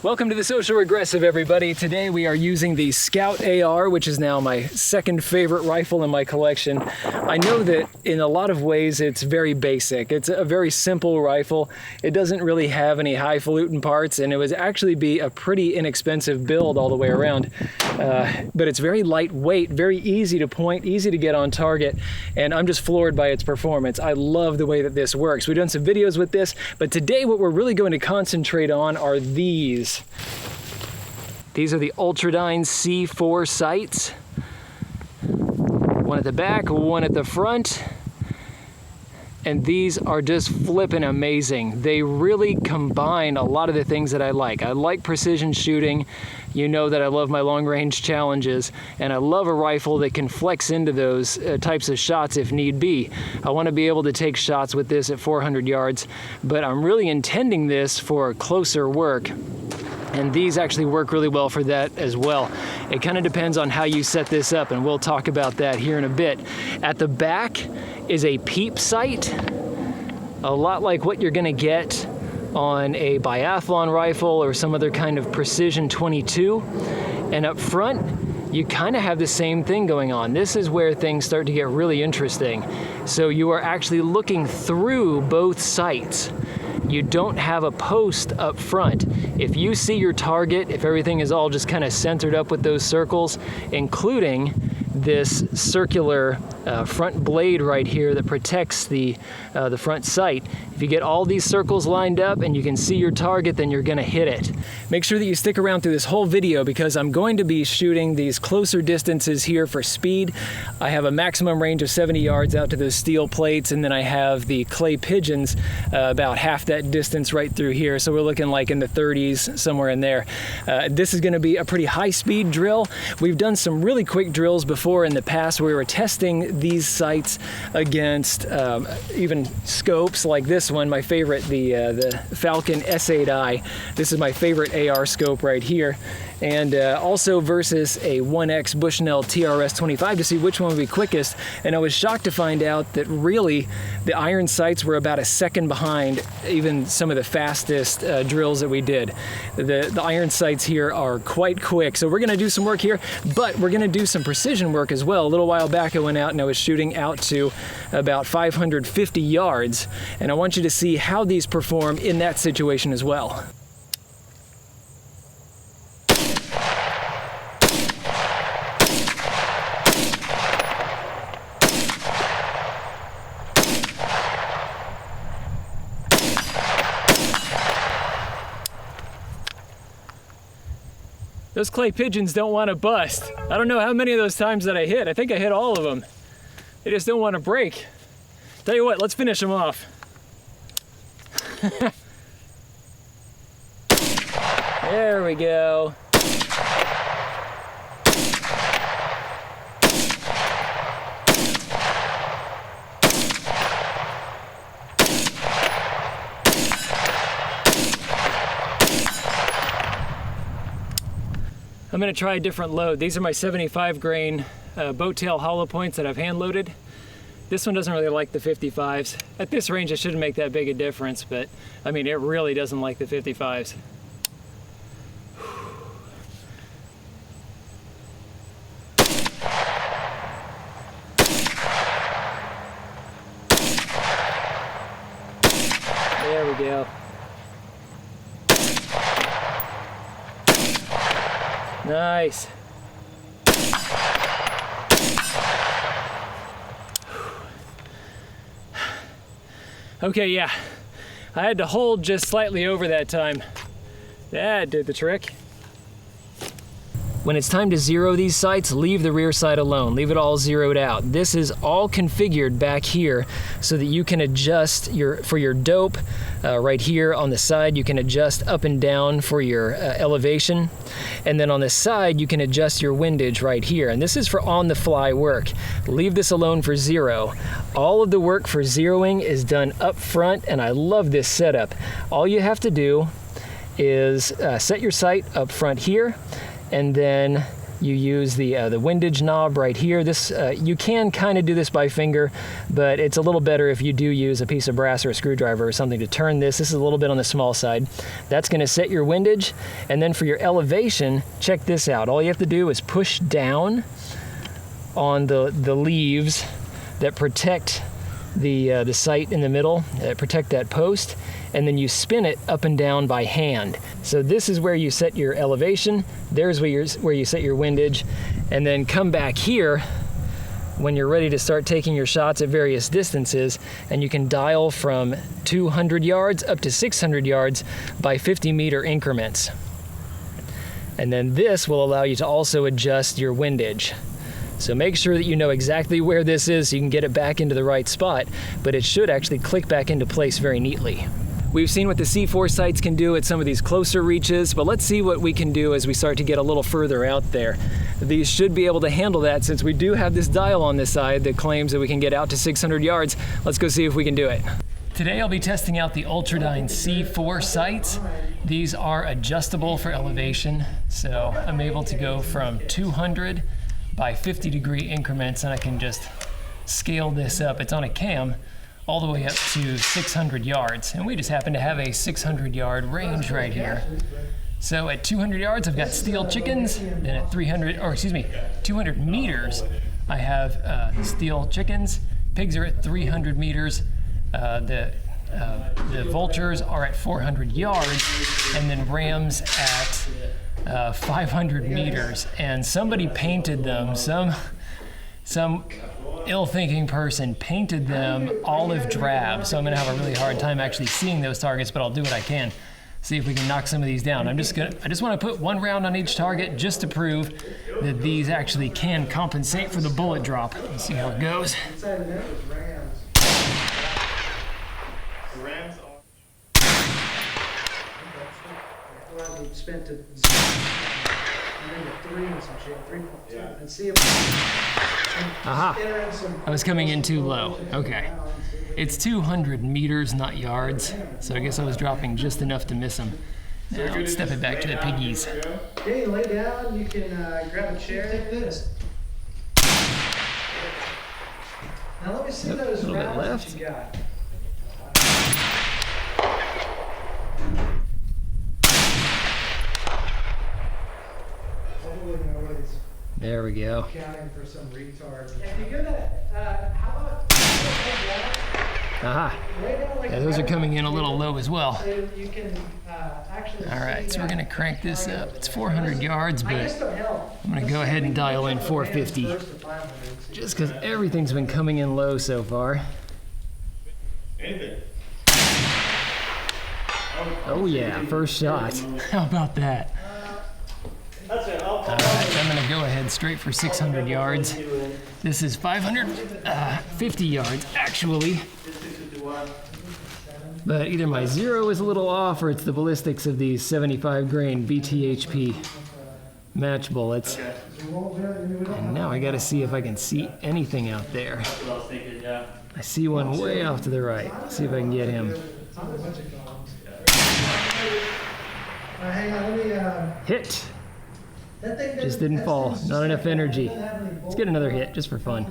Welcome to the Social Regressive, everybody. Today we are using the Scout AR, which is now my second favorite rifle in my collection. I know that in a lot of ways it's very basic. It's a very simple rifle. It doesn't really have any highfalutin parts, and it would actually be a pretty inexpensive build all the way around. But it's very lightweight, very easy to point, easy to get on target, and I'm just floored by its performance. I love the way that this works. We've done some videos with this, but today what we're really going to concentrate on are these. These are the Ultradyne C4 sights. One at the back, one at the front. And these are just flippin' amazing. They really combine a lot of the things that I like. I like precision shooting. You know that I love my long range challenges, and I love a rifle that can flex into those types of shots if need be. I want to be able to take shots with this at 400 yards, but I'm really intending this for closer work. And these actually work really well for that as well. It kind of depends on how you set this up, and we'll talk about that here in a bit. At the back is a peep sight, a lot like what you're gonna get on a biathlon rifle or some other kind of precision 22. And up front, you kind of have the same thing going on. This is where things start to get really interesting. So you are actually looking through both sights. You don't have a post up front. If you see your target, if everything is all just kind of centered up with those circles, including this circular front blade right here that protects the front sight. If you get all these circles lined up and you can see your target, then you're gonna hit it. Make sure that you stick around through this whole video because I'm going to be shooting these closer distances here for speed. I have a maximum range of 70 yards out to those steel plates, and then I have the clay pigeons about half that distance right through here. So we're looking like in the 30s, somewhere in there. This is gonna be a pretty high speed drill. We've done some really quick drills before in the past where we were testing these sights against even scopes like this one, my favorite, the Falcon S8i. This is my favorite AR scope right here. And also versus a 1X Bushnell TRS-25 to see which one would be quickest. And I was shocked to find out that really the iron sights were about a second behind even some of the fastest drills that we did. The iron sights here are quite quick. So we're gonna do some work here, but we're gonna do some precision work as well. A little while back I went out and I was shooting out to about 550 yards. And I want you to see how these perform in that situation as well. Those clay pigeons don't want to bust. I don't know how many of those times that I hit. I think I hit all of them. They just don't want to break. Tell you what, let's finish them off. There we go. I'm gonna try a different load. These are my 75 grain boat tail hollow points that I've hand loaded. This one doesn't really like the 55s. At this range, it shouldn't make that big a difference, but I mean, it really doesn't like the 55s. There we go. Nice. Okay, yeah. I had to hold just slightly over that time. That did the trick. When it's time to zero these sights, leave the rear sight alone. Leave it all zeroed out. This is all configured back here so that you can adjust for your dope right here on the side. You can adjust up and down for your elevation. And then on the side, you can adjust your windage right here. And this is for on-the-fly work. Leave this alone for zero. All of the work for zeroing is done up front, and I love this setup. All you have to do is set your sight up front here, and then you use the windage knob right here. This you can kind of do this by finger, but it's a little better if you do use a piece of brass or a screwdriver or something to turn this. This is a little bit on the small side. That's going to set your windage, and then for your elevation, check this out. All you have to do is push down on the leaves that protect the sight in the middle, protect that post, and then you spin it up and down by hand. So this is where you set your elevation, there's where you set your windage, and then come back here when you're ready to start taking your shots at various distances, and you can dial from 200 yards up to 600 yards by 50-meter increments. And then this will allow you to also adjust your windage. So make sure that you know exactly where this is so you can get it back into the right spot, but it should actually click back into place very neatly. We've seen what the C4 sights can do at some of these closer reaches, but let's see what we can do as we start to get a little further out there. These should be able to handle that since we do have this dial on this side that claims that we can get out to 600 yards. Let's go see if we can do it. Today I'll be testing out the Ultradyne C4 sights. These are adjustable for elevation, so I'm able to go from 200 by 50-degree increments, and I can just scale this up. It's on a cam all the way up to 600 yards, and we just happen to have a 600-yard range right here. So at 200 yards, I've got steel chickens. Then at 200 meters, I have steel chickens. Pigs are at 300 meters. The vultures are at 400 yards, and then rams at 500 meters. And somebody painted them, some ill-thinking person painted them olive drab, so I'm gonna have a really hard time actually seeing those targets, but I'll do what I can. See if we can knock some of these down. I just want to put one round on each target just to prove that these actually can compensate for the bullet drop. Let's see how it goes. Aha! I was coming in too low. Okay. It's 200 meters, not yards, so I guess I was dropping just enough to miss them. Now let's step it back to the piggies. Okay, lay down. You can grab a chair. Take this. Now let me see those rounds that you got. There we go. Counting for some retard. If you go to, how about aha. Yeah, those are coming in a little low as well. so you can actually All right, see, so we're gonna crank this up. It's 400 yards, I but guess it'll help. I'm gonna go ahead and dial in 450, First to 500. just because everything's been coming in low so far. Anything. Oh yeah, first shot. How about that? That's it. All right, I'm gonna go ahead straight for 600 yards. This is 550 yards, actually. But either my zero is a little off or it's the ballistics of these 75 grain BTHP match bullets. And now I gotta see if I can see anything out there. I see one way off to the right. Let's see if I can get him. Hang on, let me, Hit! that thing Just didn't fall. Not enough energy. Let's get another hit, just for fun.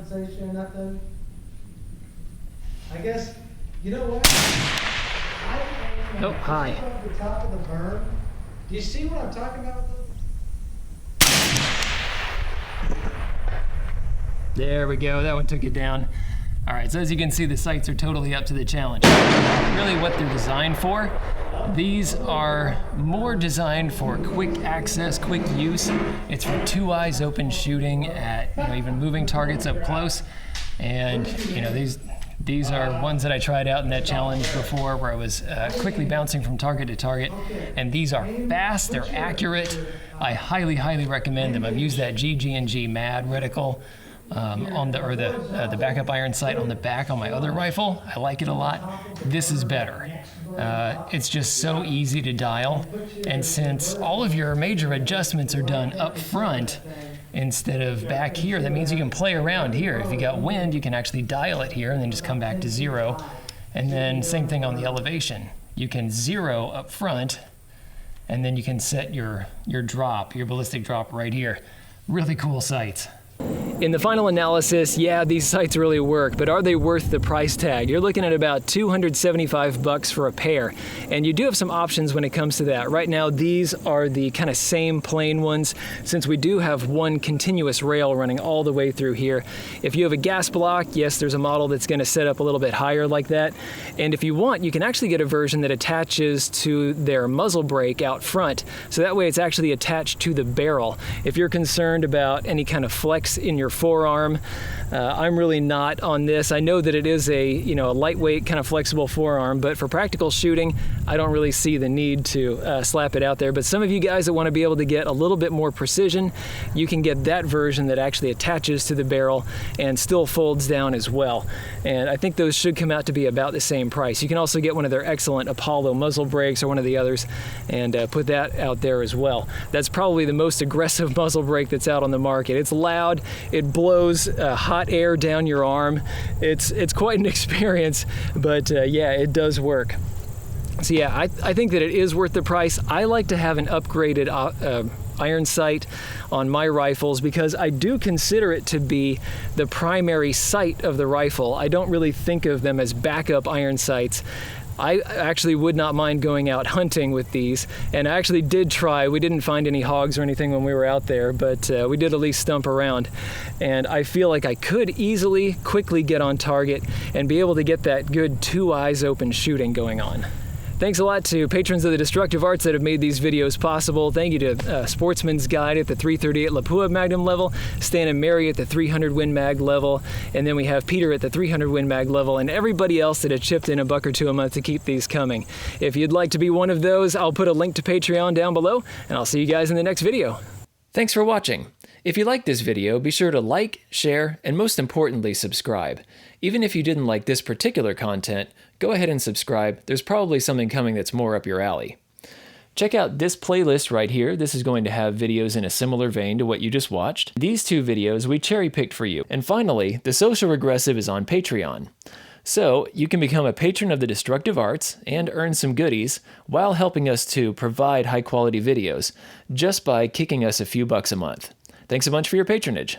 Nothing. I guess, you know what? Oh, hi. Up the top of the berm. Do you see what I'm talking about? There we go, that one took it down. All right, so as you can see, the sights are totally up to the challenge. Really what they're designed for, these are more designed for quick access, quick use. It's for two eyes open shooting at, even moving targets up close. And, these are ones that I tried out in that challenge before where I was quickly bouncing from target to target. And these are fast, they're accurate. I highly, highly recommend them. I've used that GG&G MAD reticle on the backup iron sight on the back on my other rifle. I like it a lot. This is better. It's just so easy to dial, and since all of your major adjustments are done up front instead of back here, that means you can play around here. If you got wind, you can actually dial it here and then just come back to zero. And then same thing on the elevation. You can zero up front, and then you can set your drop, your ballistic drop right here. really cool sights. In the final analysis, yeah, these sights really work, but are they worth the price tag? You're looking at about $275 for a pair, and you do have some options when it comes to that. Right now, these are the kind of same plain ones, since we do have one continuous rail running all the way through here. If you have a gas block, yes, there's a model that's going to set up a little bit higher like that, and if you want, you can actually get a version that attaches to their muzzle brake out front, so that way it's actually attached to the barrel. If you're concerned about any kind of flex in your forearm, I'm really not on this. I know that it is a lightweight kind of flexible forearm, but for practical shooting, I don't really see the need to slap it out there. But some of you guys that want to be able to get a little bit more precision, you can get that version that actually attaches to the barrel and still folds down as well. And I think those should come out to be about the same price. You can also get one of their excellent Apollo muzzle brakes or one of the others and put that out there as well. That's probably the most aggressive muzzle brake that's out on the market. It's loud, it blows hot air down your arm. It's quite an experience, but yeah, it does work. So yeah, I think that it is worth the price. I like to have an upgraded iron sight on my rifles because I do consider it to be the primary sight of the rifle. I don't really think of them as backup iron sights. I actually would not mind going out hunting with these, and I actually did try. We didn't find any hogs or anything when we were out there, but we did at least stump around, and I feel like I could easily, quickly get on target and be able to get that good two eyes open shooting going on. Thanks a lot to patrons of the Destructive Arts that have made these videos possible. Thank you to Sportsman's Guide at the 338 Lapua Magnum level, Stan and Mary at the 300 Win Mag level, and then we have Peter at the 300 Win Mag level, and everybody else that had chipped in $1 or $2 a month to keep these coming. If you'd like to be one of those, I'll put a link to Patreon down below, and I'll see you guys in the next video. Thanks for watching. If you liked this video, be sure to like, share, and most importantly, subscribe. Even if you didn't like this particular content, go ahead and subscribe. There's probably something coming that's more up your alley. Check out this playlist right here. This is going to have videos in a similar vein to what you just watched. These two videos we cherry-picked for you. And finally, The Social Regressive is on Patreon. So you can become a patron of the Destructive Arts and earn some goodies while helping us to provide high-quality videos just by kicking us a few bucks a month. Thanks a bunch for your patronage.